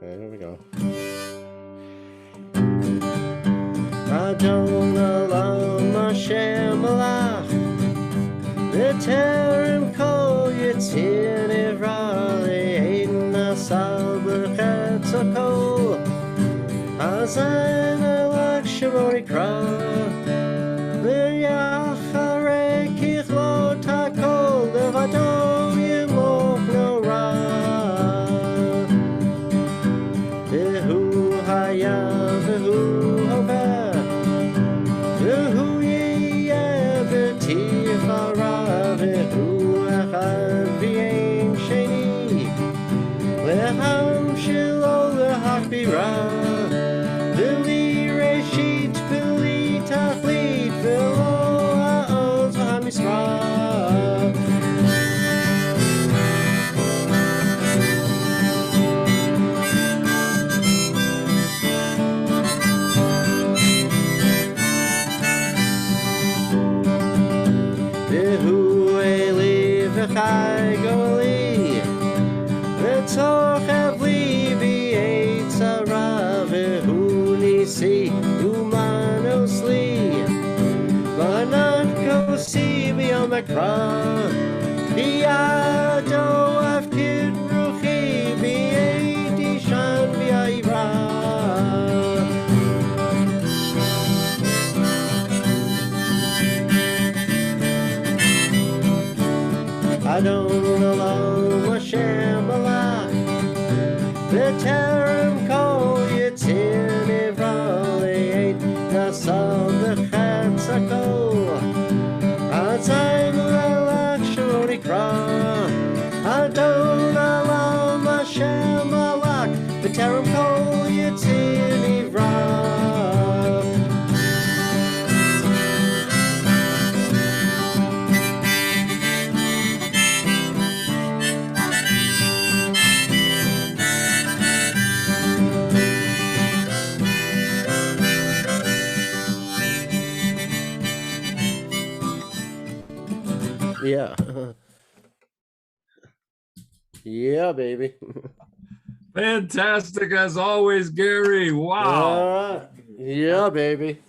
here we go. Adon Olam Hashem Malach V'terem kol yitzir nivra Le'ein asal b'chetz hakol Hazayin elak shemo nikra V'yacharei kichlot hakol Levado yimloch no ra V'hu haya v'hu hoveh V'hu yiyeh b'tifara V'hu echad v'yein sheni Le'ham shelo le'hachbira V'li reshit v'li tachlit V'lo ha'oz v'hamisra Chai goli, v'tochev li b'yitzara, v'hu nisi umanos li, v'anat kosi b'yom ekra, b'yado afkid ruchi, b'yedi shan b'yayra. Adon Olam Hashem Malach V'terem kol yitzir nivra Le'ein asal b'chetz hakol Hazayin elak shemo nikra Adon Olam Hashem Malach V'terem kol yitzir nivra Yeah. Yeah, baby. Fantastic as always, Gary. Wow. Yeah, baby.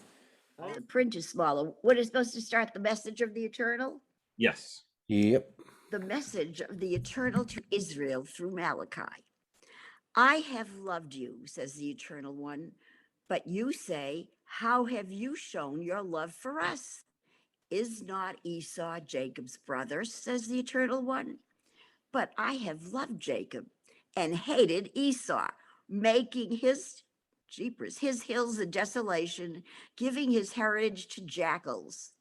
The print is smaller. What is supposed to start the message of the Eternal? Yes. Yep. The message of the Eternal to Israel through Malachi. I have loved you, says the Eternal One, but you say, how have you shown your love for us? Is not Esau Jacob's brother, says the Eternal One? But I have loved Jacob and hated Esau, making his hills a desolation, giving his heritage to jackals.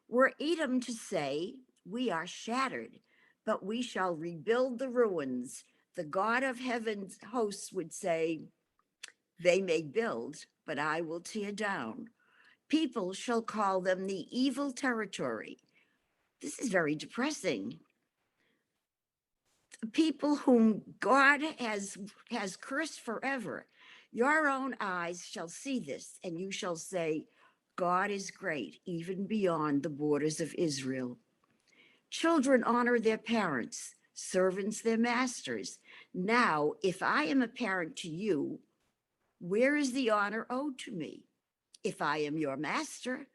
Were Edom to say, we are shattered, but we shall rebuild the ruins, the God of heaven's hosts would say, they may build, but I will tear down. People shall call them the evil territory. This is very depressing. The people whom God has cursed forever. Your own eyes shall see this, and you shall say, God is great, even beyond the borders of Israel. Children honor their parents, servants their masters. Now, if I am a parent to you, where is the honor owed to me? If I am your master,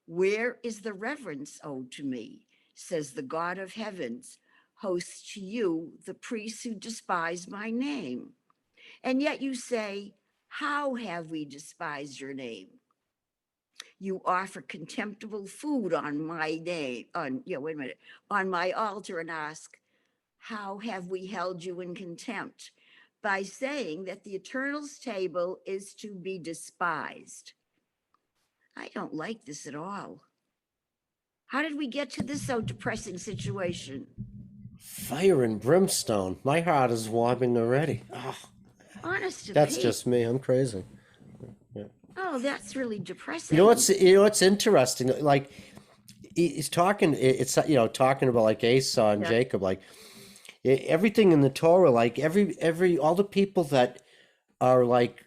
where is the reverence owed to me? Says the God of heavens, hosts to you, the priests who despise my name. And yet you say, how have we despised your name? You offer contemptible food on my name, on my altar and ask, how have we held you in contempt? By saying that the Eternal's table is to be despised. I don't like this at all. How did we get to this so depressing situation? Fire and brimstone. My heart is warming already. Oh, Honest to that's Pete. just me. I'm crazy. Yeah. Oh, that's really depressing. You know what's interesting? Like he's talking. It's talking about like Esau and Jacob. Like everything in the Torah. Like all the people that are like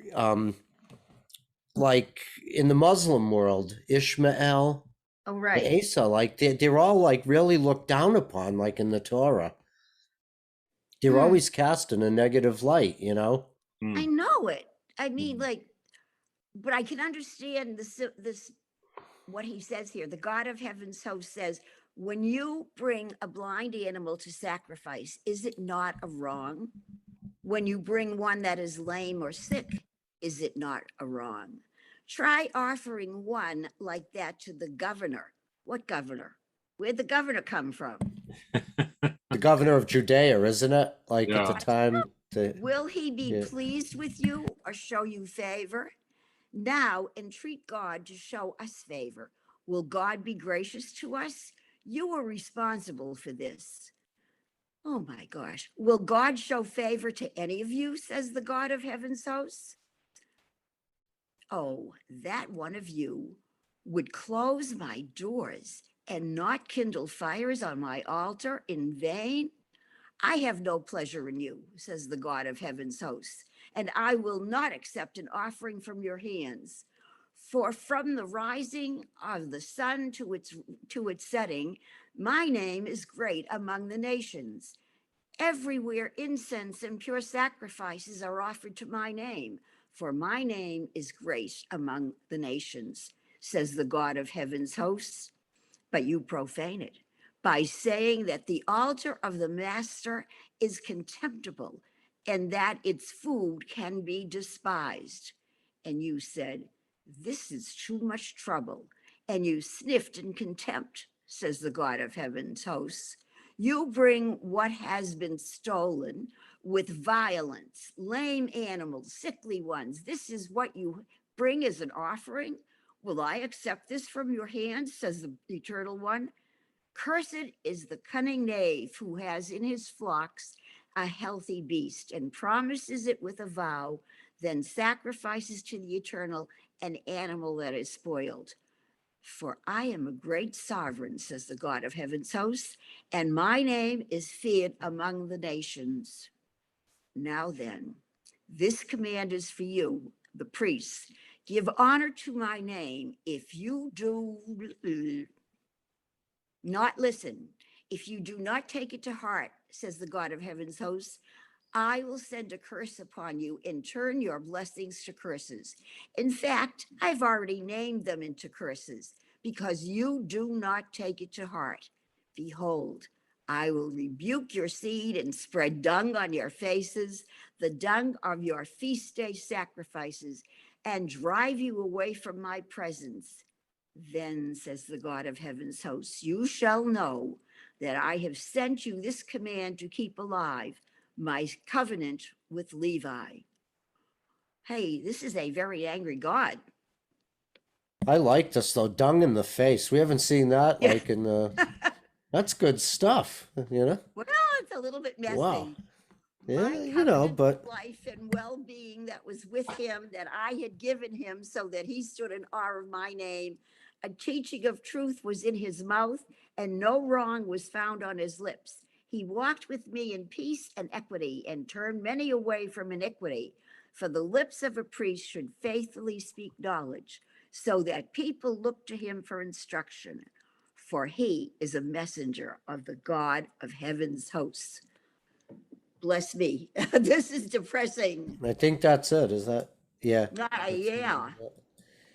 in the Muslim world, Ishmael, right. Esau, like they're all like really looked down upon, like in the Torah. They're always cast in a negative light, you know? I know it. I mean, like, but I can understand this what he says here. The God of heaven's host says, when you bring a blind animal to sacrifice, is it not a wrong? When you bring one that is lame or sick, is it not a wrong? Try offering one like that to the governor. What governor? Where'd the governor come from? The governor of Judea, isn't it? Like at the Yeah. time, Will he be Yeah. pleased with you or show you favor? Now entreat God to show us favor. Will God be gracious to us? You are responsible for this. Oh my gosh. Will God show favor to any of you, says the God of heaven's hosts? Oh, that one of you would close my doors and not kindle fires on my altar in vain. I have no pleasure in you, says the God of heaven's hosts, and I will not accept an offering from your hands. For from the rising of the sun to its setting, my name is great among the nations. Everywhere incense and pure sacrifices are offered to my name, for my name is great among the nations, says the God of heaven's hosts. But you profane it by saying that the altar of the master is contemptible and that its food can be despised. And you said, this is too much trouble. And you sniffed in contempt, says the God of heaven's hosts. You bring what has been stolen with violence, lame animals, sickly ones. This is what you bring as an offering. Will I accept this from your hands, says the eternal one? Cursed is the cunning knave who has in his flocks a healthy beast and promises it with a vow, then sacrifices to the eternal an animal that is spoiled. For I am a great sovereign, says the God of heaven's hosts, and my name is feared among the nations. Now then, this command is for you, the priests. Give honor to my name. If you do not listen, if you do not take it to heart, says the God of heaven's hosts, I will send a curse upon you and turn your blessings to curses. In fact, I've already named them into curses because you do not take it to heart. Behold, I will rebuke your seed and spread dung on your faces, the dung of your feast day sacrifices, and drive you away from my presence. Then, says the God of heaven's hosts, you shall know that I have sent you this command to keep alive my covenant with Levi. Hey, this is a very angry God. I like this though. Dung in the face. We haven't seen that Yeah. like in the. That's good stuff, you know. Well, it's a little bit messy. Wow. Yeah, My you know, covenant but of life and well-being that was with him, that I had given him so that he stood in awe of my name. A teaching of truth was in his mouth, and no wrong was found on his lips. He walked with me in peace and equity and turned many away from iniquity. For the lips of a priest should faithfully speak knowledge, so that people look to him for instruction. For he is a messenger of the God of heaven's hosts. Bless me. This is depressing. I think that's it. Is that? Yeah. Yeah.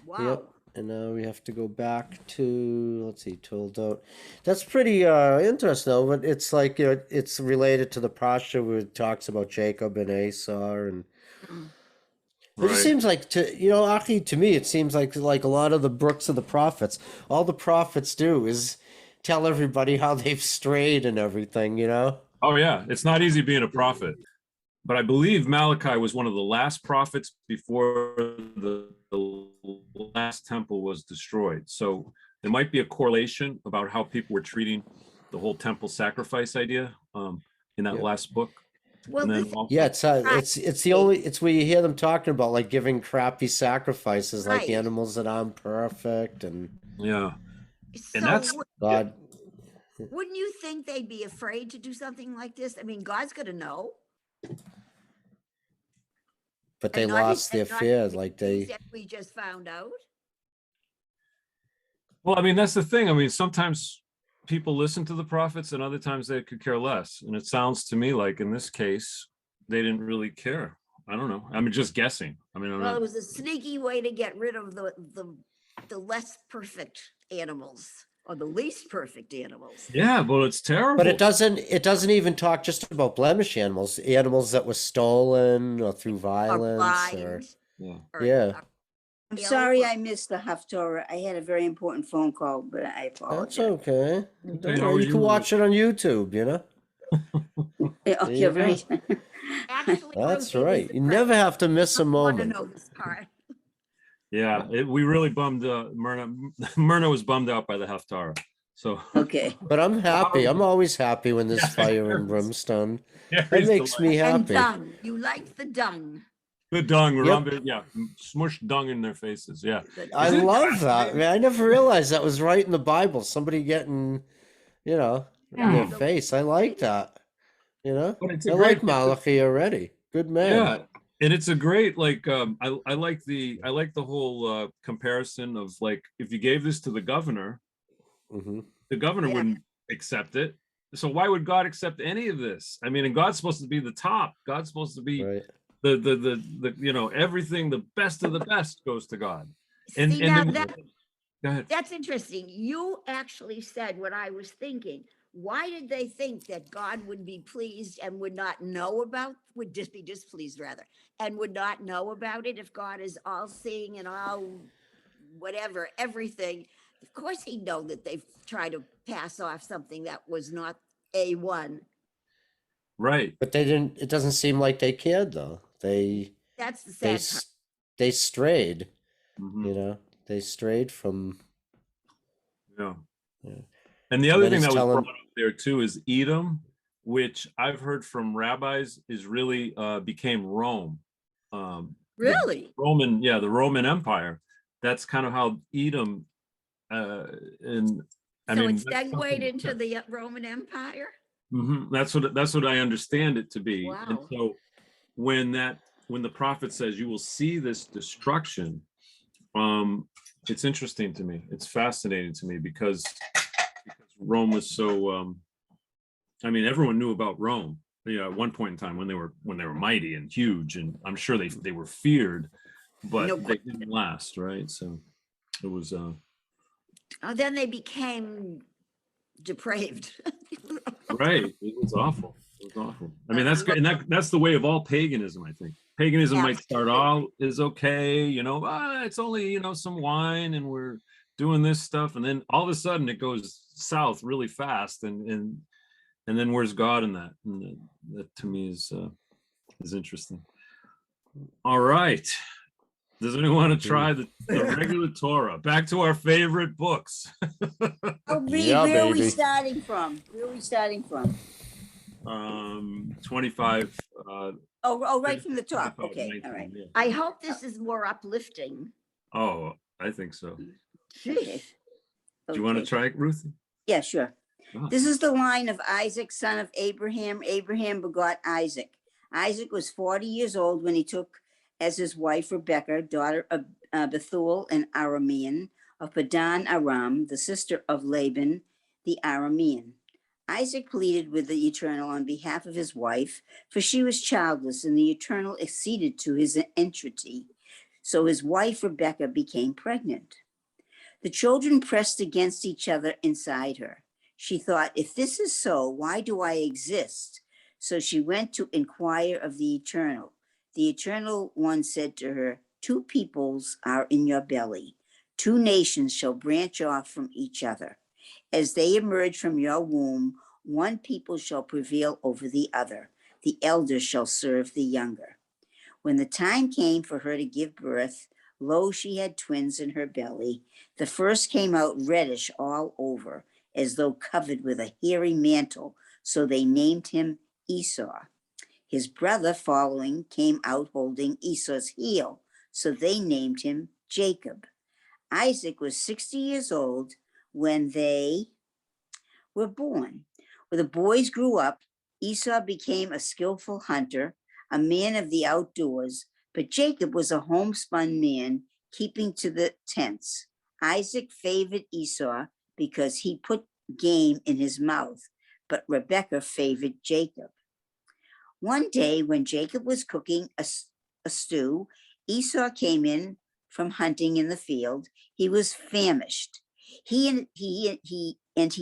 Wow. Yep. And now we have to go back to, let's see, Tol'dot. That's pretty interesting, though. But it's like, you know, it's related to the Pasha where it talks about Jacob and Esau, and it just Right. seems like Aki, to me, it seems like a lot of the books of the prophets. All the prophets do is tell everybody how they've strayed and everything. You know. Oh yeah, it's not easy being a prophet. But I believe Malachi was one of the last prophets before the last temple was destroyed. So there might be a correlation about how people were treating the whole temple sacrifice idea in that Yeah. last book. Well, And the then thing- also, Yeah, it's the only it's where you hear them talking about like giving crappy sacrifices, like Right. animals that aren't perfect, and yeah, so and that's God. wouldn't you think they'd be afraid to do something like this? I mean, God's going to know. But they And not his- lost their and not fear, his like enemies they. that we just found out. well, I mean, that's the thing. I mean, sometimes people listen to the prophets and other times they could care less. And it sounds to me like in this case, they didn't really care. I don't know. I'm just guessing. I mean, I'm Well, it not, was a sneaky way to get rid of the less perfect animals or the least perfect animals. yeah, well, it's terrible. But it doesn't even talk just about blemish animals, animals that were stolen or through Or violence or blind. Yeah. Or, yeah. I'm ill sorry or- I missed the Haftorah. I had a very important phone call, but I That's apologize. okay. Okay, Don't how worry, are you can you? watch it on YouTube, you know? Yeah, oh, There you're you go. right. Actually, That's Ruthie was right. the You never have to miss a I want to moment. know this part. Yeah, we really bummed Myrna. Myrna was bummed out by the Haftarah. So Okay. But I'm happy. I'm always happy when there's Yeah, fire and yes. brimstone. yeah, That he's makes me And happy. dung. You like the dung. the dung. Yep. Yeah, smush dung in their faces. Yeah, I Isn't it love that. fascinating? Man, I never realized that was right in the Bible. Somebody getting, you know, in their Yeah. face. I like that. You know? But it's I a like great. Malachi already. Good man. Yeah, and it's a great like. I like the whole comparison of like if you gave this to the governor Hmm. the governor Yeah. wouldn't accept it. So why would God accept any of this? I mean, and God's supposed to be the top. God's supposed to be Right. the you know everything. The best of the best goes to God. And See, and now then go ahead. that's interesting. You actually said what I was thinking. Why did they think that God would be pleased and would not know about, would just be displeased rather, and would not know about it if God is all seeing and all whatever, everything? Of course he'd know that they've tried to pass off something that was not A1. Right. But they didn't, it doesn't seem like they cared though. That's the They, sad part. they strayed, Mhm. you know, they strayed from, Yeah. Yeah. And the And other then thing he's that was telling- brought up there too is Edom, which I've heard from rabbis is really became Rome. The Really? the Roman Empire. That's kind of how Edom and I So mean it that's segued something- into the Roman Empire? Mhm. That's what I understand it to be. And Wow. so when the prophet says you will see this destruction, it's interesting to me. It's fascinating to me because Rome was so I mean everyone knew about Rome. Yeah, at one point in time when they were mighty and huge, and I'm sure they were feared, but No they didn't last, right? So it was Oh, then they became depraved. right. It was awful. It was awful. I mean, that's the way of all paganism. I think paganism might start all is okay, you know, it's only some wine and we're doing this stuff, and then all of a sudden it goes south really fast, and then where's God in that? And that to me is interesting. All right. Does anyone want to try the regular Torah? Back to our favorite books. Oh, Yeah, where are we baby. starting from? 25. Oh, right from the top. 25, Okay, 19, all right. yeah. I hope this is more uplifting. Oh, I think so. Okay. Do you want to Okay. try it, Ruth? Yeah, sure. Ah. This is the line of Isaac, son of Abraham. Abraham begot Isaac. Isaac was 40 years old when he took as his wife Rebekah, daughter of Bethuel, an Aramean, of Padan Aram, the sister of Laban, the Aramean. Isaac pleaded with the Eternal on behalf of his wife, for she was childless, and the Eternal acceded to his entreaty. So his wife Rebekah became pregnant. The children pressed against each other inside her. She thought, if this is so, why do I exist? So she went to inquire of the Eternal. The Eternal One said to her, 2 peoples are in your belly. 2 nations shall branch off from each other. As they emerge from your womb, 1 people shall prevail over the other. The elder shall serve the younger. When the time came for her to give birth, lo, she had twins in her belly. The first came out reddish all over, as though covered with a hairy mantle, so they named him Esau. His brother following came out holding Esau's heel, so they named him Jacob. Isaac was 60 years old when they were born. When the boys grew up, Esau became a skillful hunter, a man of the outdoors, but Jacob was a homespun man, keeping to the tents. Isaac favored Esau because he put game in his mouth, but Rebekah favored Jacob. One day when Jacob was cooking a a stew. Esau came in from hunting in the field. He was famished. He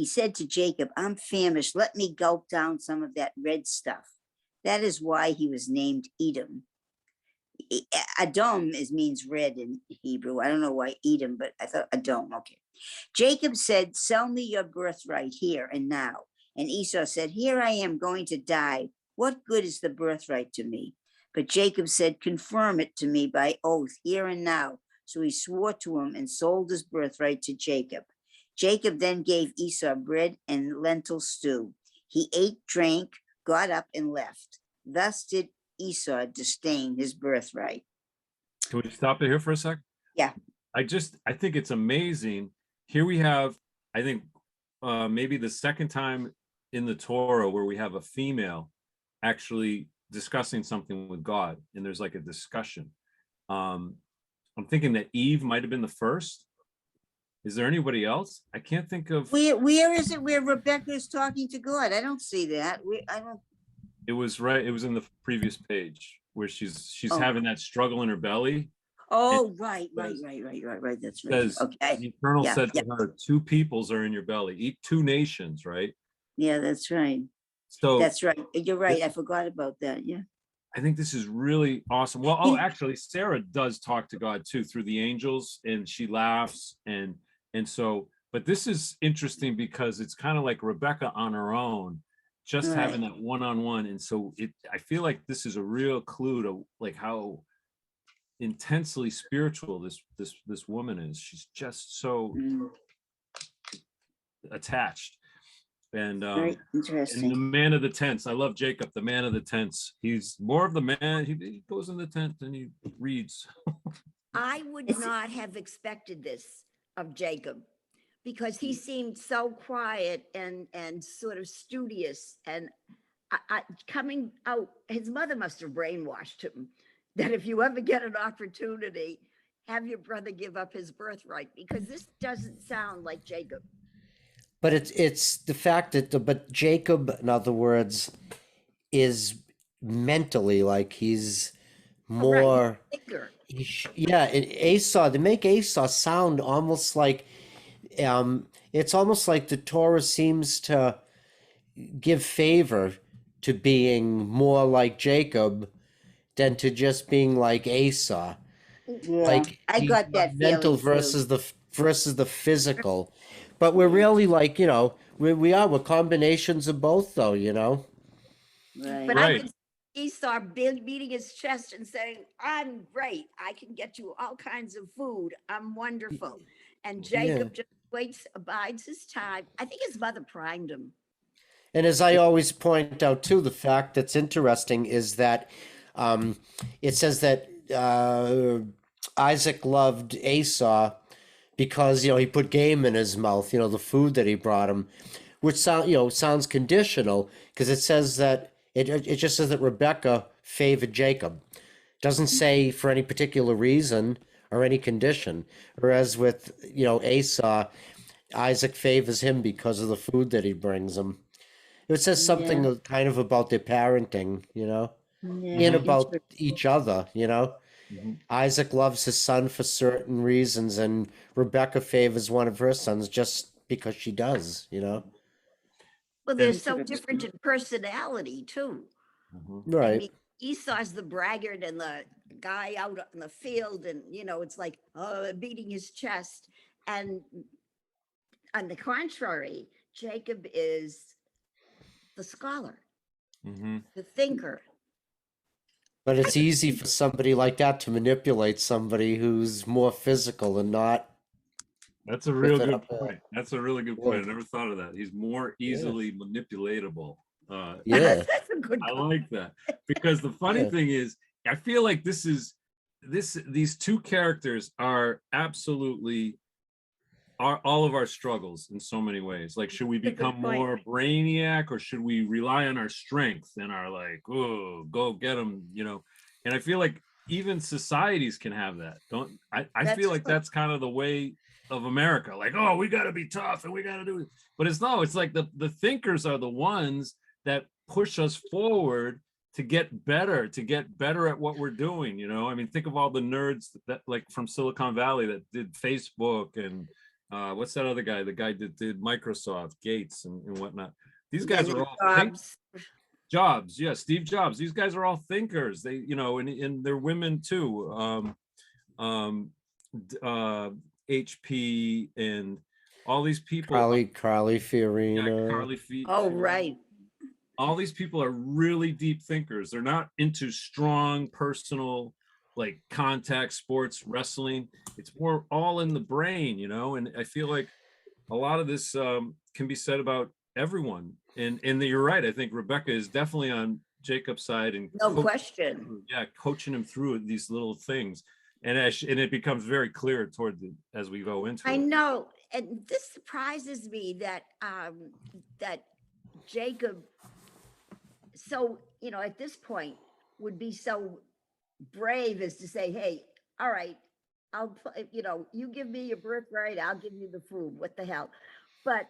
said to Jacob, I'm famished. Let me gulp down some of that red stuff. That is why he was named Edom. Adom means red in Hebrew. I don't know why Edom, but I thought Adom. Okay. Jacob said, sell me your birthright here and now. And Esau said, here I am going to die. What good is the birthright to me? But Jacob said, confirm it to me by oath here and now. So he swore to him and sold his birthright to Jacob. Jacob then gave Esau bread and lentil stew. He ate, drank, got up, and left. Thus did Esau disdain his birthright. Can we stop it here for a sec? Yeah. I think it's amazing. Here we have, I think, maybe the second time in the Torah where we have a female actually discussing something with God, and there's like a discussion. I'm thinking that Eve might have been the first. Is there anybody else? I can't think of. Where is it where Rebekah is talking to God? I don't see that. I don't. It was right. It was in the previous page where she's having that struggle in her belly. Oh, right. That's right. Says, Okay. The Eternal said to her, 2 peoples are in your belly. Eat 2 nations, right? Yeah, that's right. So that's right. You're right. I forgot about that. Yeah. I think this is really awesome. Well, actually, Sarah does talk to God too through the angels, and she laughs, and so. But this is interesting because it's kind of like Rebekah on her own, just having that one-on-one, and so I feel like this is a real clue to like how intensely spiritual this woman is. She's just so attached. And very interesting. And the man of the tents. I love Jacob, the man of the tents. He's more of the man. He goes in the tent and he reads. I would not have expected this of Jacob, because he seemed so quiet and sort of studious, and coming out, his mother must have brainwashed him that if you ever get an opportunity, have your brother give up his birthright, because this doesn't sound like Jacob. But it's the fact that but Jacob, in other words, is mentally like he's more. Esau, they make Esau sound almost like it's almost like the Torah seems to give favor to being more like Jacob than to just being like Esau. Yeah, like I got that mental versus the physical. But we're really like, we're combinations of both, though, Right. But I could see Esau beating his chest and saying, I'm great. I can get you all kinds of food. I'm wonderful. And Jacob just abides his time. I think his mother primed him. And as I always point out, too, the fact that's interesting is that it says that Isaac loved Esau because, he put game in his mouth, the food that he brought him, which sounds conditional, because it says that it just says that Rebekah favored Jacob. It doesn't say for any particular reason or any condition. Whereas with, Esau, Isaac favors him because of the food that he brings him. It says something kind of about their parenting, and about each other, Mm-hmm. Isaac loves his son for certain reasons, and Rebekah favors one of her sons just because she does, Well, they're so different in personality, too. Right. I mean, Esau's the braggart and the guy out in the field, and, it's like, beating his chest. And on the contrary, Jacob is the scholar, the thinker. But it's easy for somebody like that to manipulate somebody who's more physical and not. That's a real good point. That's a really good point. I never thought of that. He's more easily manipulatable. Yeah. That's a good I like that. Because the funny thing is, I feel like these 2 characters are absolutely all of our struggles in so many ways. Like, should we become more brainiac, or should we rely on our strength and our go get them, And I feel like even societies can have that. I feel like that's kind of the way of America. Like, we got to be tough and we got to do it. But it's like the thinkers are the ones that push us forward to get better at what we're doing. I mean, think of all the nerds that like from Silicon Valley that did Facebook and what's that other guy? The guy that did Microsoft, Gates and whatnot. These guys are all Jobs, yeah, Steve Jobs. These guys are all thinkers. They, and they're women too. HP and all these people. Carly Fiorina. Yeah, Carly Oh, right. All these people are really deep thinkers. They're not into strong personal like contact sports, wrestling. It's more all in the brain, and I feel like a lot of this can be said about everyone. And you're right. I think Rebekah is definitely on Jacob's side and no question. Yeah, coaching him through these little things. And it becomes very clear as we go into it. I know. And this surprises me that that Jacob, so, at this point would be so brave as to say, hey, all right, I'll, you give me your birthright, I'll give you the food. What the hell? But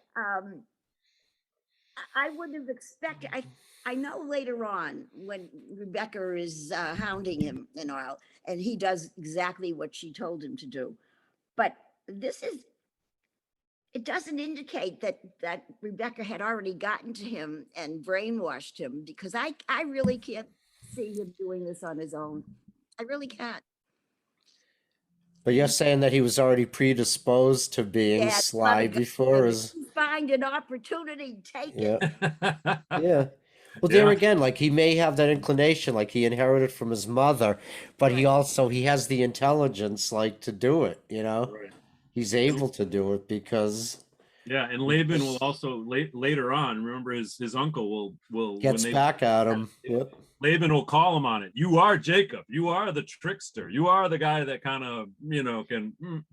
I wouldn't have expected, I know later on when Rebekah is hounding him and all, and he does exactly what she told him to do. But it doesn't indicate that Rebekah had already gotten to him and brainwashed him, because I really can't see him doing this on his own. I really can't. But you're saying that he was already predisposed to being sly before his... Find an opportunity, take it. Yeah. Well, there again, like he may have that inclination, like he inherited from his mother, but he has the intelligence, like to do it, Right. He's able to do it because... Yeah, and Laban will also later on, remember his uncle will gets back at him. Yep. Laban will call him on it. You are Jacob. You are the trickster. You are the guy that kind of, can.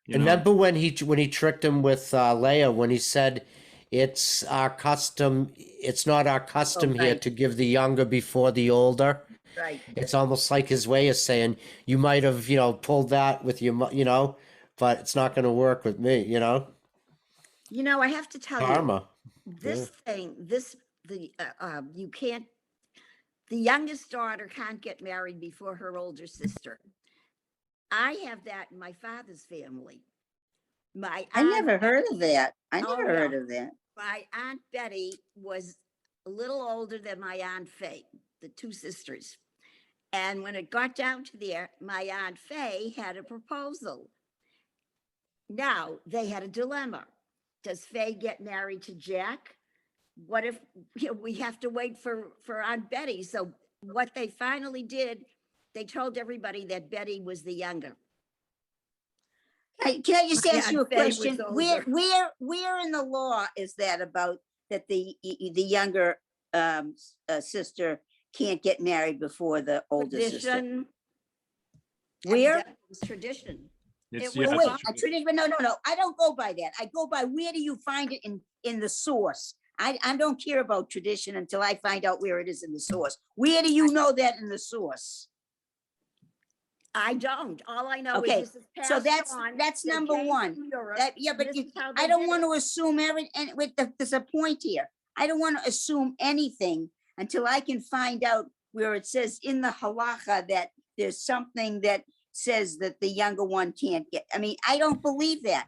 Remember when he tricked him with Leah, when he said, "It's our custom. It's not our custom here to give the younger before the older." Right. It's almost like his way of saying, "You might have, pulled that with your, but it's not going to work with me." I have to tell Karma. you, this thing, you can't. The youngest daughter can't get married before her older sister. I have that in my father's family. I never heard of that. I never heard of that. My Aunt Betty was a little older than my Aunt Faye, the two sisters. And when it got down to there, my Aunt Faye had a proposal. Now, they had a dilemma. Does Faye get married to Jack? What if we have to wait for Aunt Betty? So what they finally did, they told everybody that Betty was the younger. Can I just ask you a question? Where in the law is that about that the younger sister can't get married before the older sister? Where? It's tradition. It's, It was wait, a tradition, but no. I don't go by that. I go by where do you find it in the source? I don't care about tradition until I find out where it is in the source. Where do you know that in the source? I don't. All I know is this is so passed on. that's They number came one. from Europe. But I don't want to assume and there's a point here. I don't want to assume anything until I can find out where it says in the halacha that there's something that says that the younger one can't get. I mean, I don't believe that.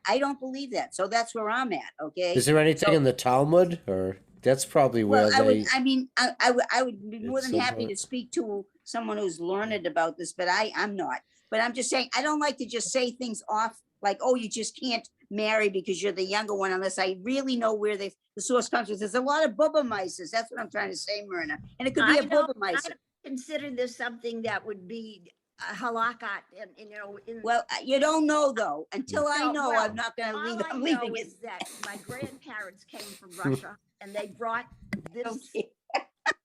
So that's where I'm at. Okay. Is there anything in the Talmud, or that's probably where I would be more than happy to speak to someone who's learned about this, but I'm not. But I'm just saying, I don't like to just say things off like, oh, you just can't marry because you're the younger one, unless I really know where the source comes from. There's a lot of bubba mices. That's what I'm trying to say, Myrna. And it could be a bubba mice. I don't consider this something that would be halakha, well, you don't know though. Until I know, I'm not going to leave. I'm leaving it. Is that my grandparents came from Russia and they brought this.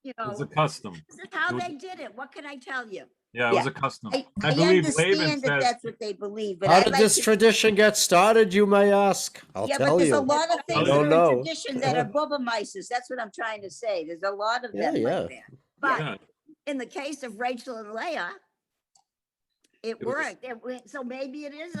It's a custom. This is how they did it. What can I tell you? Yeah, it was a custom. I believe understand Laban that says, that's what they believe. But how did this tradition get started, you may ask? I'll tell but there's you. a lot of things I that don't are know. in tradition that are bubba mices. That's what I'm trying to say. There's a lot of them like that. But in the case of Rachel and Leah, it worked. So maybe it is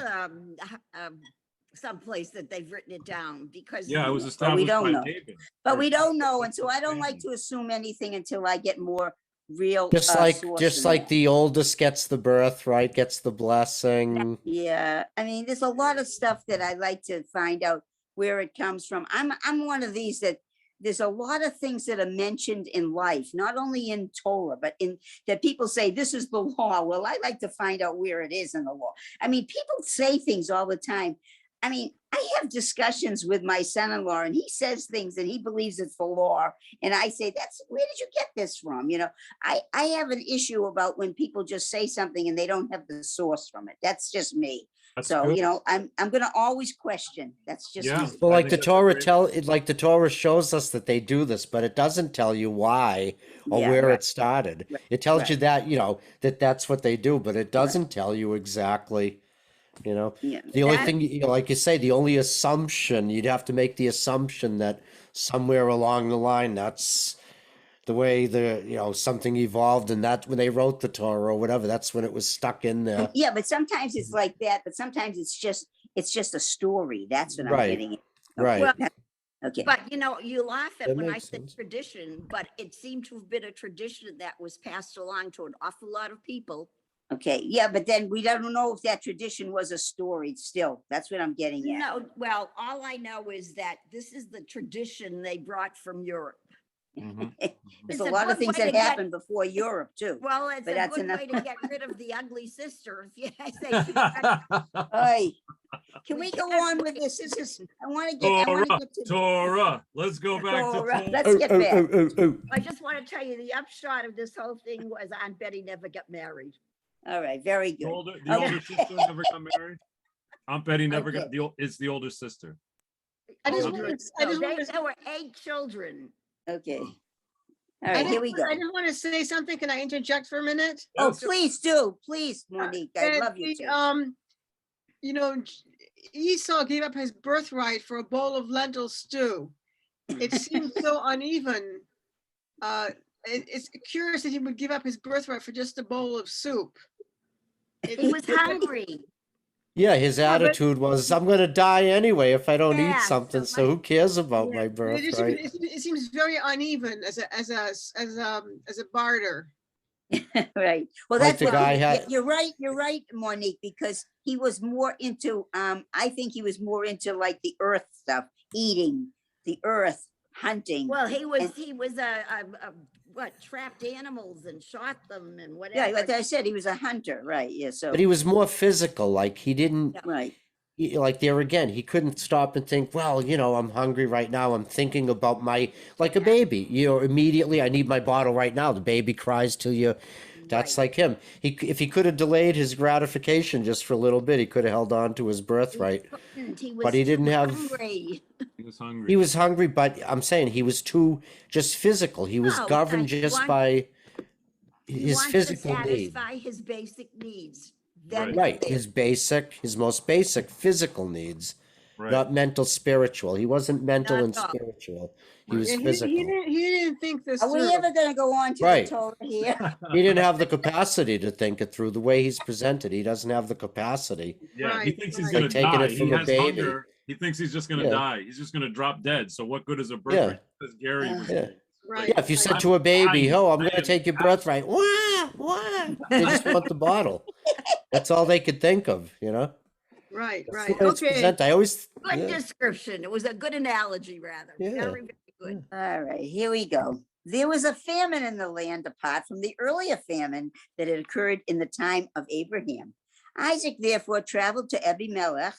someplace that they've written it down, because it was established by David. But we don't know, and so I don't like to assume anything until I get more real Just source in like that. the oldest gets the birthright, gets the blessing. Yeah, I mean, there's a lot of stuff that I like to find out where it comes from. I'm one of these that there's a lot of things that are mentioned in life, not only in Torah, but in that people say this is the law. Well, I like to find out where it is in the law. I mean, people say things all the time. I mean, I have discussions with my son-in-law, and he says things and he believes it's the law. And I say, that's where did you get this from? You know, I have an issue about when people just say something and they don't have the source from it. That's just me. That's So, good. you know, I'm gonna always question. That's just Yeah. me. Well, I like think the that's a Torah great- like the Torah shows us that they do this, but it doesn't tell you why or Yeah, where right, it started. right, It tells you right, that, that that's what they do, but it right. doesn't tell you exactly, you know. Yeah, The only That, thing, like you say, the only assumption, you'd have to make the assumption that somewhere along the line, that's the way something evolved, and that when they wrote the Torah or whatever, that's when it was stuck in there. yeah, but sometimes it's like that, but sometimes it's just a story. That's what I'm Right, getting at. Okay, right. okay. but you laugh at That when I makes say sense. tradition, but it seemed to have been a tradition that was passed along to an awful lot of people. Okay, yeah, but then we don't know if that tradition was a story still. That's what I'm getting at. No, well, all I know is that this is the tradition they brought from Europe. Mhm. There's It's a a lot of good things way that to get- happened before Europe too. Well, it's But a that's good enough. way to get rid of the ugly sister. If you say, Oy, can We we go can't on with this? This is, I want to get to Torah. Let's go back to Torah. Torah. Let's get back. Oh. I just want to tell you the upshot of this whole thing was Aunt Betty never got married. All right, very The good. older Okay. sister never got married. Aunt Betty never got Okay. is the older sister. I just Oh, want good. to, I No, just want to, there were 8 children. Okay. All I right, here just, we go. I just want to say something. Can I interject for a minute? Oh, Yes. please do. Please, Monique. I And love you the, too. You know, Esau gave up his birthright for a bowl of lentil stew. It seems so uneven. It's curious that he would give up his birthright for just a bowl of soup. He was hungry. Yeah, his Yeah, but- attitude was, I'm going to die anyway if I don't eat Yeah, something, so so who cares about my It birthright? seems very uneven as a barter. Right. Well, Like that's the what guy you're right. You're right, Monique, because he was more into, I think he was more into like the earth stuff, eating the earth, hunting. Well, he was And- what, trapped animals and shot them and Yeah, whatever. like I said, he was a hunter, right? Yeah, so, But he was more physical, like he didn't, Yeah. right. like there again, he couldn't stop and think, well, I'm hungry right now. I'm thinking about like a baby, immediately I need my bottle right now. The baby cries till you. That's Right. like him. If he could have delayed his gratification just for a little bit, he could have held on to his birthright. He was But he didn't too have- hungry. He was hungry. He was hungry, but I'm saying he was too just physical. He was No, governed he just want- by He his wanted physical to need. satisfy his basic needs. Then Right, his most basic physical needs, Right. not mental, spiritual. He wasn't mental Not and at all. spiritual. He was Yeah, he physical. didn't think this Are we through. ever going to go on to Right. the Torah here? He didn't have the capacity to think it through. The way he's presented, he doesn't have the capacity. Yeah, he Right, thinks he's right. gonna Like taking die. it from He a has baby. hunger. He thinks he's just gonna Yeah. die. He's just gonna drop dead. So what good is a birthright? Because Gary was Yeah. Right. Yeah, if you right. said to a baby, "Oh, I'm I going to am take your birthright," wah, they just want the bottle. That's all they could think of, Right, That's right. the way it's Okay. presented. I always, good yeah. description. It was a good analogy, rather. Yeah. Very, very good. All right, here we go. There was a famine in the land apart from the earlier famine that had occurred in the time of Abraham. Isaac therefore traveled to Abimelech,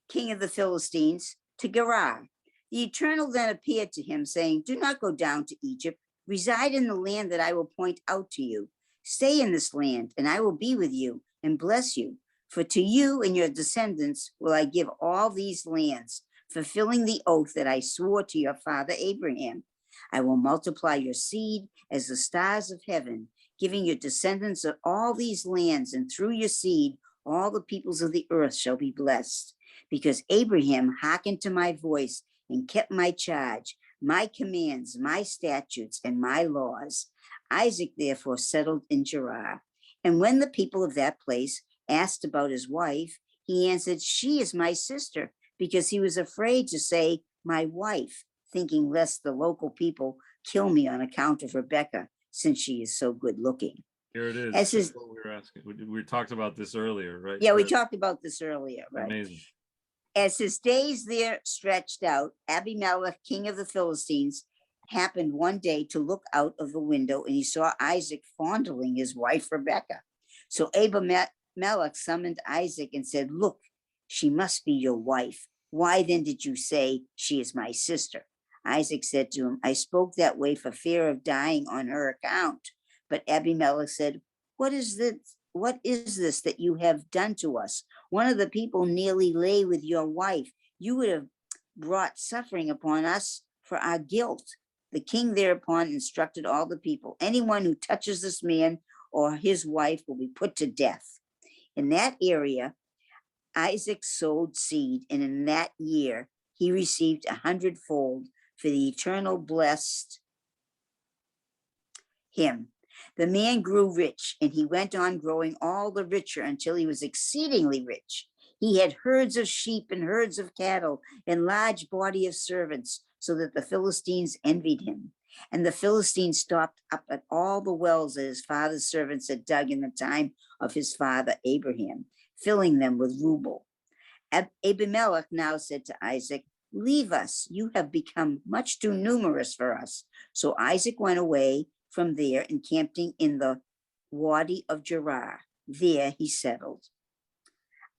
king of the Philistines, to Gerar. The Eternal then appeared to him, saying, "Do not go down to Egypt. Reside in the land that I will point out to you. Stay in this land, and I will be with you and bless you. For to you and your descendants will I give all these lands, fulfilling the oath that I swore to your father Abraham. I will multiply your seed as the stars of heaven, giving your descendants of all these lands, and through your seed all the peoples of the earth shall be blessed. Because Abraham hearkened to my voice and kept my charge, my commands, my statutes, and my laws. Isaac therefore settled in Gerar. And when the people of that place asked about his wife, he answered, "She is my sister," because he was afraid to say, "my wife," thinking lest the local people kill me on account of Rebekah, since she is so good looking. Here it is. As his, That's what we were asking. We talked about this earlier, right? yeah, we Right. talked about this earlier, right? Amazing. As his days there stretched out, Abimelech, king of the Philistines, happened one day to look out of the window, and he saw Isaac fondling his wife Rebekah. So Abimelech summoned Isaac and said, "Look, she must be your wife. Why then did you say she is my sister?" Isaac said to him, "I spoke that way for fear of dying on her account." But Abimelech said, "What is this? What is this that you have done to us? One of the people nearly lay with your wife. You would have brought suffering upon us for our guilt." The king thereupon instructed all the people, "Anyone who touches this man or his wife will be put to death." In that area, Isaac sowed seed, and in that year he received 100-fold, for the Eternal blessed him. The man grew rich, and he went on growing all the richer until he was exceedingly rich. He had herds of sheep and herds of cattle and large body of servants, so that the Philistines envied him. And the Philistines stopped up at all the wells that his father's servants had dug in the time of his father Abraham, filling them with ruble. Abimelech now said to Isaac, "Leave us, you have become much too numerous for us." So Isaac went away from there, encamping in the Wadi of Gerar. There he settled.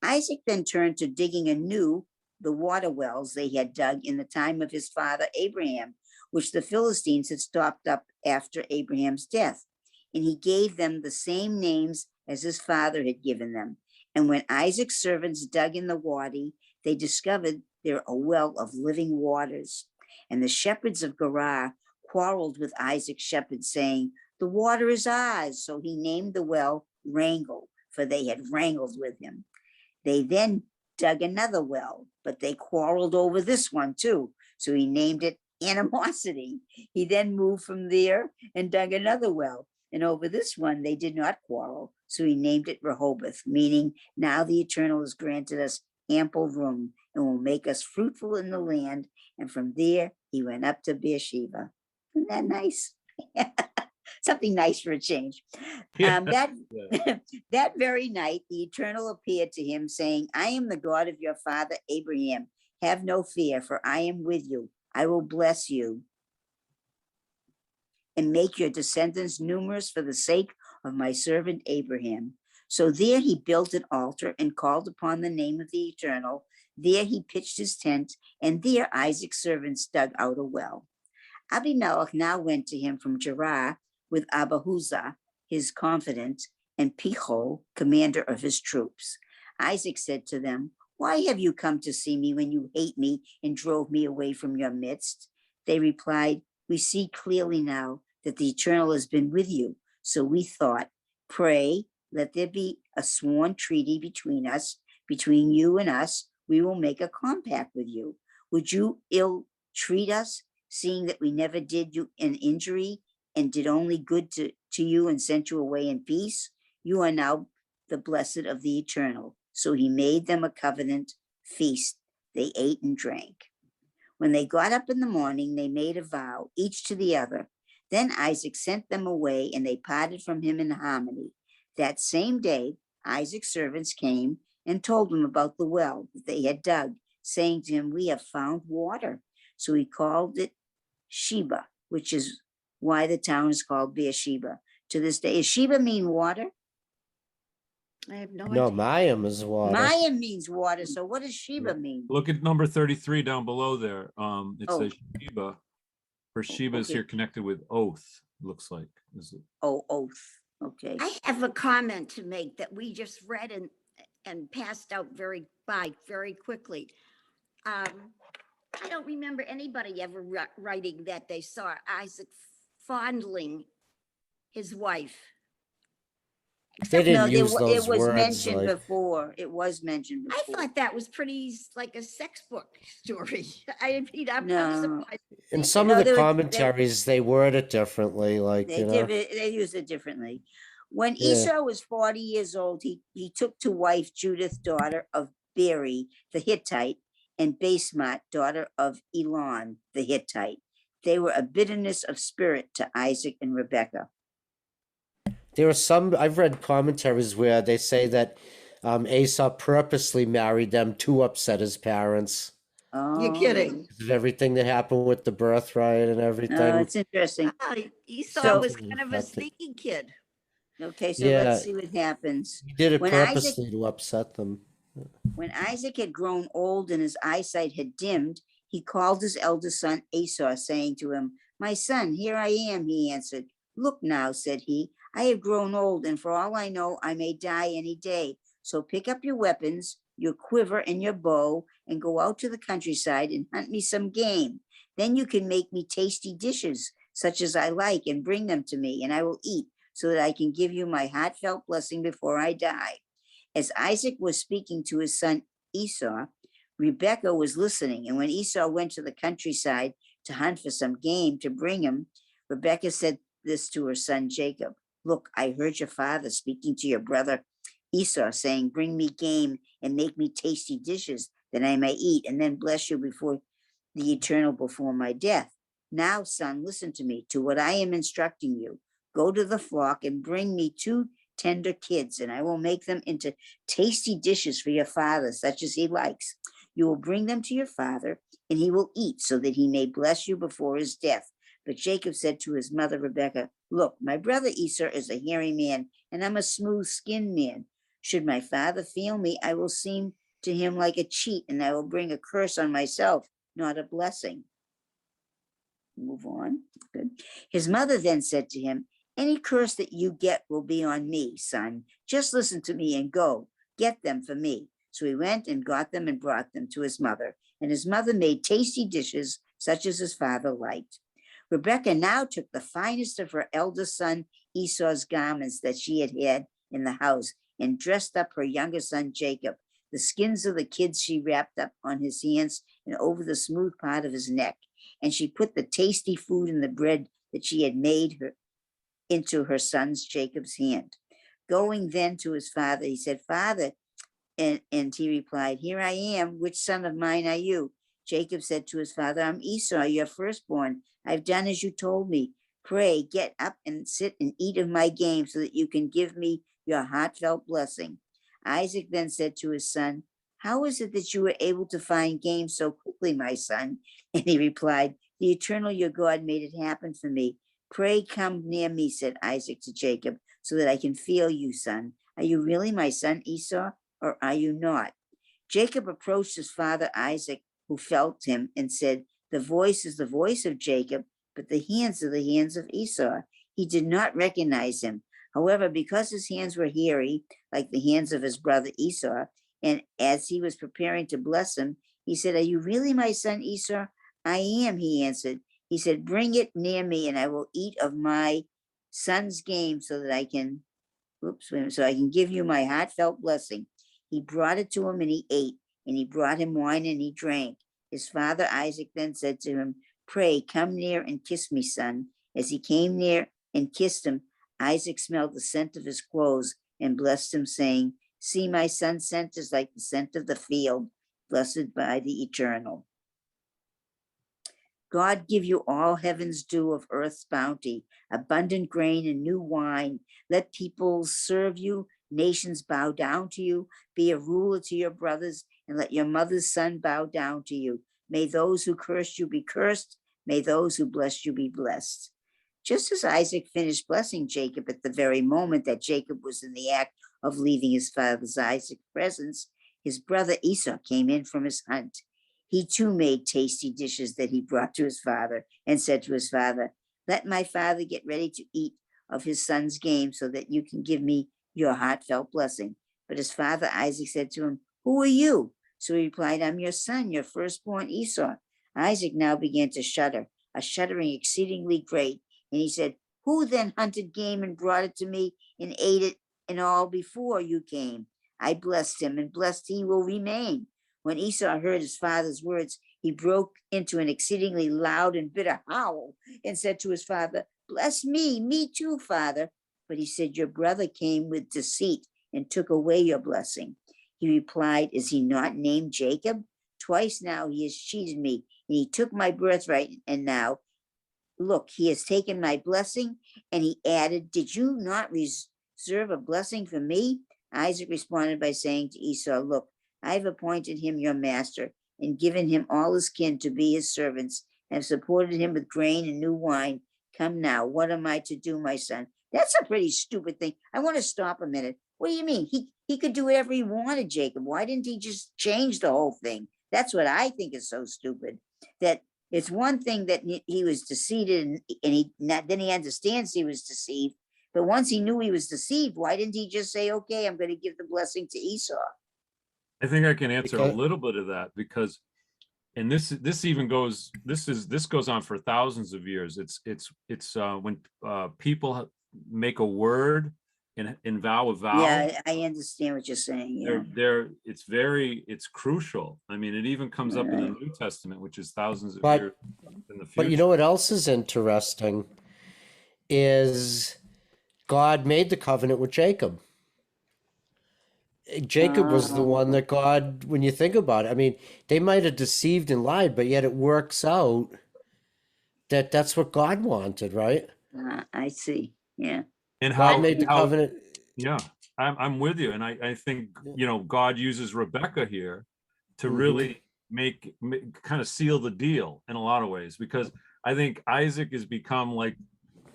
Isaac then turned to digging anew the water wells they had dug in the time of his father Abraham, which the Philistines had stopped up after Abraham's death. And he gave them the same names as his father had given them. And when Isaac's servants dug in the wadi, they discovered there a well of living waters. And the shepherds of Gerar quarreled with Isaac's shepherds, saying, "The water is ours." So he named the well Wrangle, for they had wrangled with him. They then dug another well, but they quarreled over this one too. So he named it Animosity. He then moved from there and dug another well. And over this one, they did not quarrel. So he named it Rehoboth, meaning now the Eternal has granted us ample room and will make us fruitful in the land. And from there, he went up to Beersheba. Isn't that nice? Something nice for a change. Yeah. That very night, the Eternal appeared to him, saying, "I am the God of your father Abraham. Have no fear, for I am with you. I will bless you and make your descendants numerous for the sake of my servant Abraham." So there he built an altar and called upon the name of the Eternal. There he pitched his tent, and there Isaac's servants dug out a well. Abimelech now went to him from Gerar with Abihuzah, his confidant, and Pichol, commander of his troops. Isaac said to them, "Why have you come to see me when you hate me and drove me away from your midst?" They replied, "We see clearly now that the Eternal has been with you. So we thought, pray, let there be a sworn treaty between us, between you and us. We will make a compact with you. Would you ill treat us, seeing that we never did you an injury and did only good to you and sent you away in peace? You are now the blessed of the Eternal." So he made them a covenant feast. They ate and drank. When they got up in the morning, they made a vow, each to the other. Then Isaac sent them away, and they parted from him in harmony. That same day, Isaac's servants came and told him about the well that they had dug, saying to him, "We have found water." So he called it Sheba, which is why the town is called Beersheba to this day. Does Sheba mean water? I have no No, idea. Mayim is water. Mayim means water. So what does Sheba mean? Look at number 33 down below there. It Oh. says Sheba. For Sheba is Okay. here connected with oath, looks like. Is it? Oh, oath. Okay. I have a comment to make that we just read and passed out very quickly. I don't remember anybody ever writing that they saw Isaac fondling his wife. They didn't No, use it those was words. mentioned Like, before. It was mentioned I before. thought that was pretty like a sex book story. I mean, I'm No. surprised. in some No, of the they were- commentaries, they word it differently. Like, They use it differently. When Yeah. Esau was 40 years old, he took to wife Judith, daughter of Beri, the Hittite, and Basemat, daughter of Elon, the Hittite. They were a bitterness of spirit to Isaac and Rebekah. There are some, I've read commentaries where they say that Esau purposely married them to upset his parents You're Oh, kidding. because of everything that happened with the birthright and oh, everything. it's interesting. Esau So- was kind of a sneaky kid. Okay, so Yeah. let's see what happens. He did it When Isaac purposely to upset them. When Isaac had grown old and his eyesight had dimmed, he called his eldest son Esau, saying to him, "My son, here I am," he answered. "Look now," said he, "I have grown old, and for all I know, I may die any day. So pick up your weapons, your quiver and your bow, and go out to the countryside and hunt me some game. Then you can make me tasty dishes, such as I like, and bring them to me, and I will eat, so that I can give you my heartfelt blessing before I die." As Isaac was speaking to his son Esau, Rebekah was listening. And when Esau went to the countryside to hunt for some game to bring him, Rebekah said this to her son Jacob: "Look, I heard your father speaking to your brother Esau, saying, 'Bring me game and make me tasty dishes that I may eat, and then bless you before the eternal before my death.' Now, son, listen to me, to what I am instructing you. Go to the flock and bring me 2 tender kids, and I will make them into tasty dishes for your father, such as he likes. You will bring them to your father, and he will eat, so that he may bless you before his death." But Jacob said to his mother Rebekah, "Look, my brother Esau is a hairy man, and I'm a smooth-skinned man. Should my father fail me, I will seem to him like a cheat, and I will bring a curse on myself, not a blessing." Move on. Good. His mother then said to him, "Any curse that you get will be on me, son. Just listen to me and go. Get them for me." So he went and got them and brought them to his mother. And his mother made tasty dishes, such as his father liked. Rebekah now took the finest of her eldest son Esau's garments that she had had in the house, and dressed up her younger son Jacob. The skins of the kids she wrapped up on his hands and over the smooth part of his neck. And she put the tasty food and the bread that she had made her into her son's Jacob's hand. Going then to his father, he said, "Father," and he replied, "Here I am. Which son of mine are you?" Jacob said to his father, "I'm Esau, your firstborn. I've done as you told me. Pray, get up and sit and eat of my game, so that you can give me your heartfelt blessing." Isaac then said to his son, "How is it that you were able to find game so quickly, my son?" And he replied, "The eternal your God made it happen for me. Pray come near me," said Isaac to Jacob, "so that I can feel you, son. Are you really my son Esau, or are you not?" Jacob approached his father Isaac, who felt him, and said, "The voice is the voice of Jacob, but the hands are the hands of Esau." He did not recognize him. However, because his hands were hairy, like the hands of his brother Esau, and as he was preparing to bless him, he said, "Are you really my son Esau?" "I am," he answered. He said, "Bring it near me, and I will eat of my son's game, so that I can, so I can give you my heartfelt blessing." He brought it to him, and he ate, and he brought him wine, and he drank. His father Isaac then said to him, "Pray come near and kiss me, son." As he came near and kissed him, Isaac smelled the scent of his clothes and blessed him, saying, "See, my son's scent is like the scent of the field, blessed by the eternal." God give you all heaven's dew of earth's bounty, abundant grain and new wine. Let peoples serve you, nations bow down to you. Be a ruler to your brothers, and let your mother's son bow down to you. May those who cursed you be cursed. May those who blessed you be blessed. Just as Isaac finished blessing Jacob, at the very moment that Jacob was in the act of leaving his father's Isaac's presence, his brother Esau came in from his hunt. He too made tasty dishes that he brought to his father, and said to his father, "Let my father get ready to eat of his son's game, so that you can give me your heartfelt blessing." But his father Isaac said to him, "Who are you?" So he replied, "I'm your son, your firstborn Esau." Isaac now began to shudder, a shuddering exceedingly great. And he said, "Who then hunted game and brought it to me and ate it and all before you came? I blessed him, and blessed he will remain." When Esau heard his father's words, he broke into an exceedingly loud and bitter howl, and said to his father, "Bless me too, father." But he said, "Your brother came with deceit and took away your blessing." He replied, "Is he not named Jacob? Twice now he has cheated me, and he took my birthright, and now Look, he has taken my blessing. And he added, did you not reserve a blessing for me? Isaac responded by saying to Esau, look, I've appointed him your master and given him all his kin to be his servants and have supported him with grain and new wine. Come now, what am I to do, my son? That's a pretty stupid thing. I want to stop a minute. What do you mean? He could do whatever he wanted, Jacob. Why didn't he just change the whole thing? That's what I think is so stupid. That it's one thing that he was deceived and then he understands he was deceived. But once he knew he was deceived, why didn't he just say, okay, I'm going to give the blessing to Esau? I think I can answer a little bit of that because, and this even goes, this goes on for thousands of years. It's when people make a word and vow a vow. Yeah, I understand what you're saying. Yeah. It's crucial. I mean, it even comes up in the New Testament, which is thousands of years in the future. But you know what else is interesting is God made the covenant with Jacob. Jacob was the one that God, when you think about it, I mean, they might have deceived and lied, but yet it works out that that's what God wanted, right? I see. Yeah. And God how made the covenant. Yeah, I'm with you. And I think, God uses Rebekah here to really make kind of seal the deal in a lot of ways, because I think Isaac has become like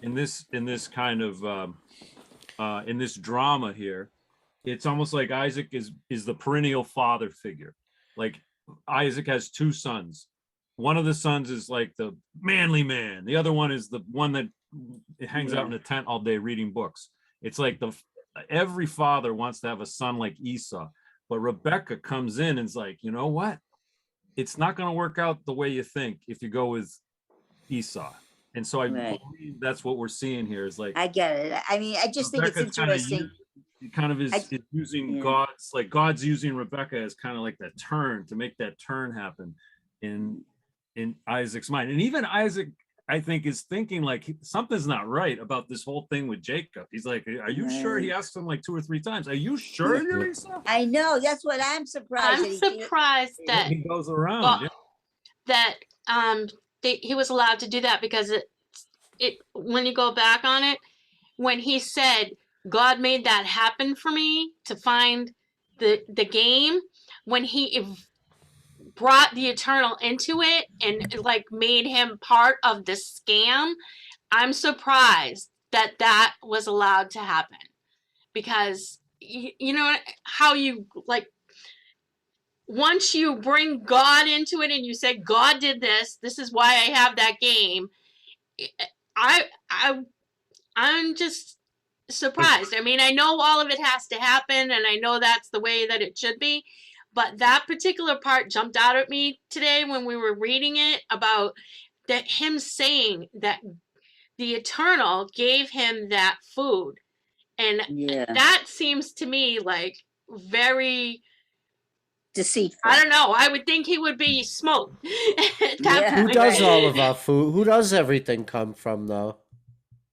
in this kind of in this drama here, it's almost like Isaac is the perennial father figure. Like Isaac has two sons. One of the sons is like the manly man. The other one is the one that hangs out in a tent all day reading books. It's like every father wants to have a son like Esau, but Rebekah comes in and is like, you know what? It's not going to work out the way you think if you go with Esau. And so I believe that's what we're seeing here is like, I get it. I mean, I just think it's interesting. Kind of is using God's using Rebekah as kind of like that turn to make that turn happen in Isaac's mind. And even Isaac, I think, is thinking like something's not right about this whole thing with Jacob. He's like, are you sure? He asked him like 2 or 3 times. Are you sure you're Esau? I know. That's what I'm surprised. I'm surprised that he goes around. That he was allowed to do that, because it when you go back on it, when he said God made that happen for me to find the game, when he brought the Eternal into it and like made him part of the scam, I'm surprised that was allowed to happen, because you know how you like, once you bring God into it and you say God did this is why I have that game. I'm just surprised. I mean, I know all of it has to happen and I know that's the way that it should be, but that particular part jumped out at me today when we were reading it, about that him saying that the Eternal gave him that food. And that seems to me like very deceitful. I don't know. I would think he would be smoked. Who does all of our food? Who does everything come from, though?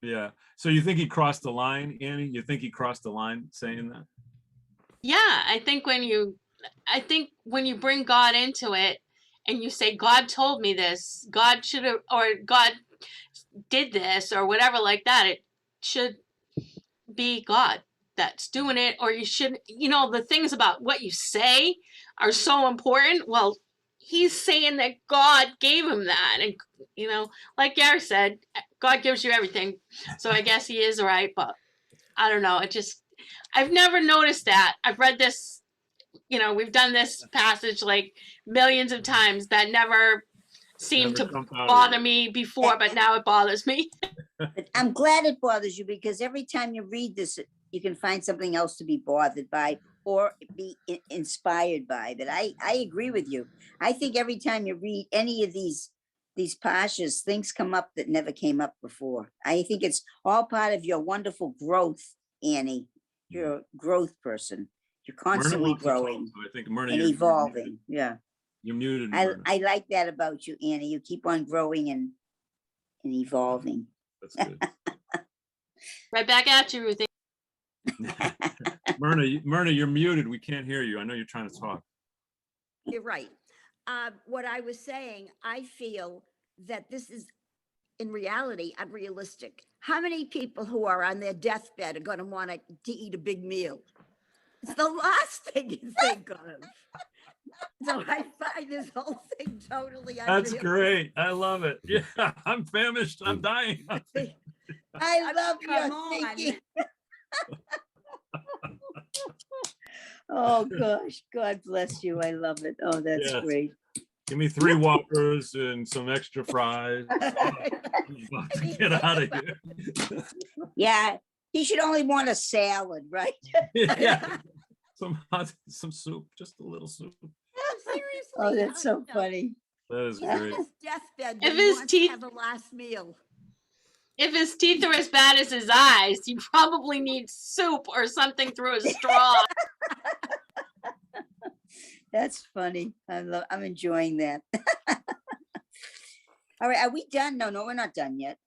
Yeah. So you think he crossed the line, Annie? You think he crossed the line saying that? Yeah, I think when you bring God into it and you say, God told me this, God should have, or God did this, or whatever like that, it should be God that's doing it. Or you should, the things about what you say are so important. Well, he's saying that God gave him that. And, like Gary said, God gives you everything. So I guess he is right, but I don't know. I've never noticed that. I've read this, we've done this passage like millions of times. That never seemed to bother me before, but now it bothers me. But I'm glad it bothers you, because every time you read this, you can find something else to be bothered by or be inspired by. But I agree with you. I think every time you read any of these pashas, things come up that never came up before. I think it's all part of your wonderful growth, Annie. You're a growth person. You're constantly growing I think and evolving. Yeah. You're muted. I like that about you, Annie. You keep on growing and evolving. That's good. Right back at you, Ruthie. Myrna, you're muted. We can't hear you. I know you're trying to talk. You're right. What I was saying, I feel that this is in reality, unrealistic. How many people who are on their deathbed are going to want to eat a big meal? It's the last thing you think of. So I find this whole thing totally That's unrealistic. great. I love it. Yeah, I'm famished. I'm dying. I love Come your on. thinking. Oh gosh, God bless you. I love it. Oh, that's Yes. great. Give me 3 Whoppers and some extra fries. I'm about to get out of here. Yeah, he should only want a salad, right? Yeah. Some soup, just a little soup. Seriously. Oh, that's so no. funny. That is He's on great. his deathbed. If But he his wants to teeth- have a last meal. If his teeth are as bad as his eyes, he probably needs soup or something through a straw. That's funny. I'm enjoying that. All right, are we done? No, we're not done yet.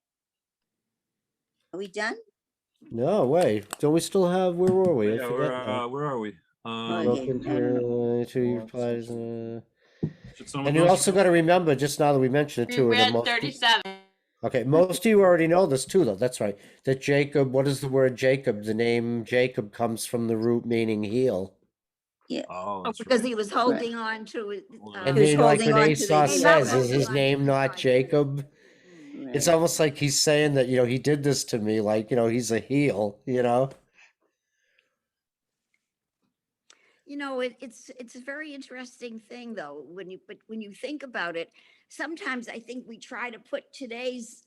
Are we done? No way. Don't we still have? Where were we? I Yeah, forget now. where are we? Okay. Broken to two replies. Should someone And you go also through- got to remember, just now that we mentioned it We too, that read most 37. okay, most of you already know this too, though. That's right. That Jacob, what is the word Jacob? The name Jacob comes from the root meaning heel. Oh, that's Because right. he was holding on to it. And He was then, like holding when on to Esau the says, heel. is his name not Jacob? It's Right. almost like he's saying that, he did this to me, like, he's a heel, It's a very interesting thing though, when you think about it, sometimes I think we try to put today's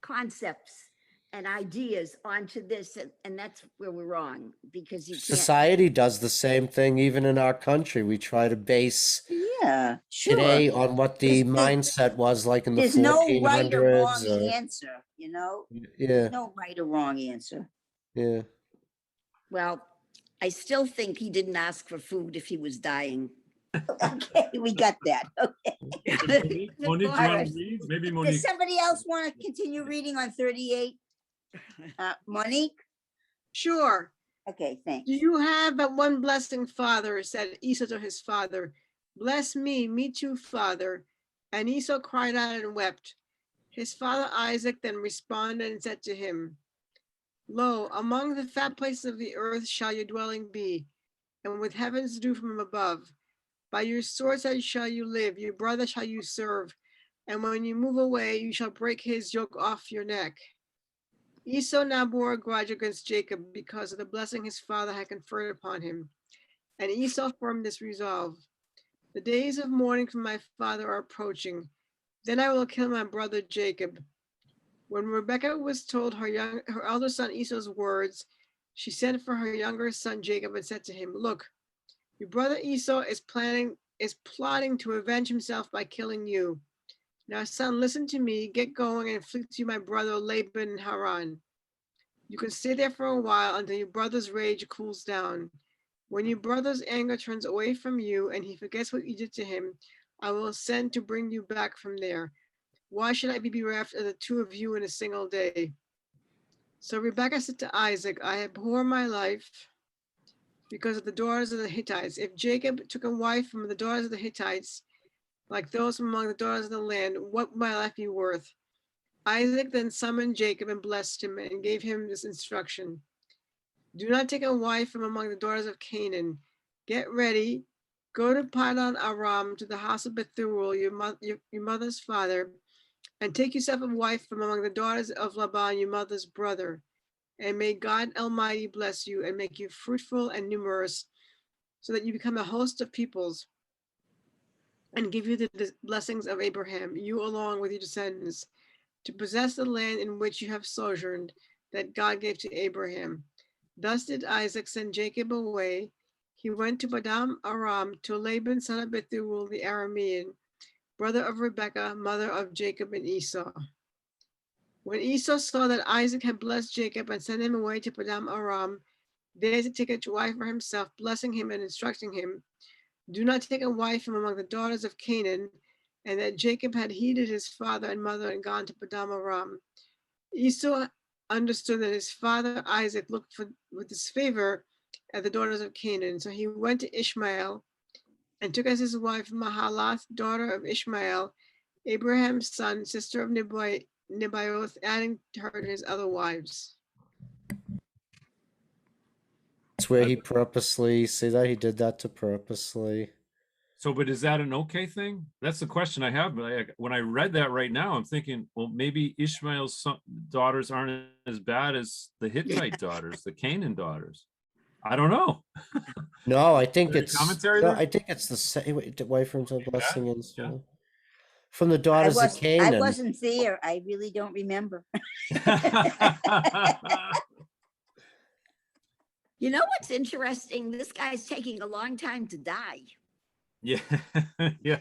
concepts and ideas onto this, and that's where we're wrong, because you can't. Society does the same thing, even in our country. We try to base Yeah, sure. today on what the There's- mindset was like in the There's no right or wrong 1400s. answer, Yeah, There's no right or wrong answer. yeah. Well, I still think he didn't ask for food if he was dying. Okay, we got that. Okay. Monique, do you All want right. to read? Maybe Does Monique. somebody else want to continue reading on 38? Monique? Sure. Okay, thanks. Do you have but one blessing, father? Said Esau to his father. Bless me too, father. And Esau cried out and wept. His father Isaac then responded and said to him, Lo, among the fat places of the earth shall your dwelling be, and with heaven's dew from above. By your sword shall you live, your brother shall you serve, and when you move away, you shall break his yoke off your neck. Esau now bore a grudge against Jacob because of the blessing his father had conferred upon him, and Esau formed this resolve. The days of mourning for my father are approaching. Then I will kill my brother Jacob. When Rebekah was told her elder son Esau's words, she sent for her younger son Jacob and said to him, Look, your brother Esau is plotting to avenge himself by killing you. Now, son, listen to me. Get going and flee to my brother Laban in Haran. You can stay there for a while until your brother's rage cools down. When your brother's anger turns away from you and he forgets what you did to him, I will send to bring you back from there. Why should I be bereft of the two of you in a single day? So Rebekah said to Isaac, I abhor my life because of the daughters of the Hittites. If Jacob took a wife from the daughters of the Hittites, like those from among the daughters of the land, what would my life be worth? Isaac then summoned Jacob and blessed him and gave him this instruction. Do not take a wife from among the daughters of Canaan. Get ready, go to Padan Aram, to the house of Bethuel, your mother's father, and take yourself a wife from among the daughters of Laban, your mother's brother. And may God Almighty bless you and make you fruitful and numerous, so that you become a host of peoples, and give you the blessings of Abraham, you along with your descendants, to possess the land in which you have sojourned, that God gave to Abraham. Thus did Isaac send Jacob away. He went to Padan Aram, to Laban, son of Bethuel the Aramean, brother of Rebekah, mother of Jacob and Esau. When Esau saw that Isaac had blessed Jacob and sent him away to Padan Aram, there to take a wife for himself, blessing him and instructing him, do not take a wife from among the daughters of Canaan, and that Jacob had heeded his father and mother and gone to Padan Aram. Esau understood that his father Isaac looked with disfavor at the daughters of Canaan. So he went to Ishmael and took as his wife Mahalath, daughter of Ishmael, Abraham's son, sister of Nebaioth, adding to her his other wives. That's where he purposely, see that he did that to purposely. So, but is that an okay thing? That's the question I have. But when I read that right now, I'm thinking, well, maybe Ishmael's daughters aren't as bad as the Hittite daughters, the Canaan daughters. I don't know. No, I think Any it's commentary no, there? I think it's the same. Wife from the blessing and Yeah. from the daughters of I Canaan. wasn't there. I really don't remember. You know what's interesting? This guy's taking a long time to die. Yeah, yeah.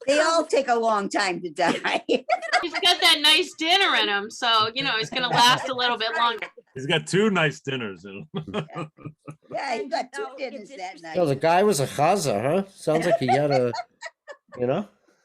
They all take a long time to die. He's got that nice dinner in him, so you know he's gonna last a little bit longer. He's got 2 nice dinners in him. Yeah, he And, got you 2 know, dinners it's that night. No, the guy was a chaza, huh? Sounds like he had a, you know.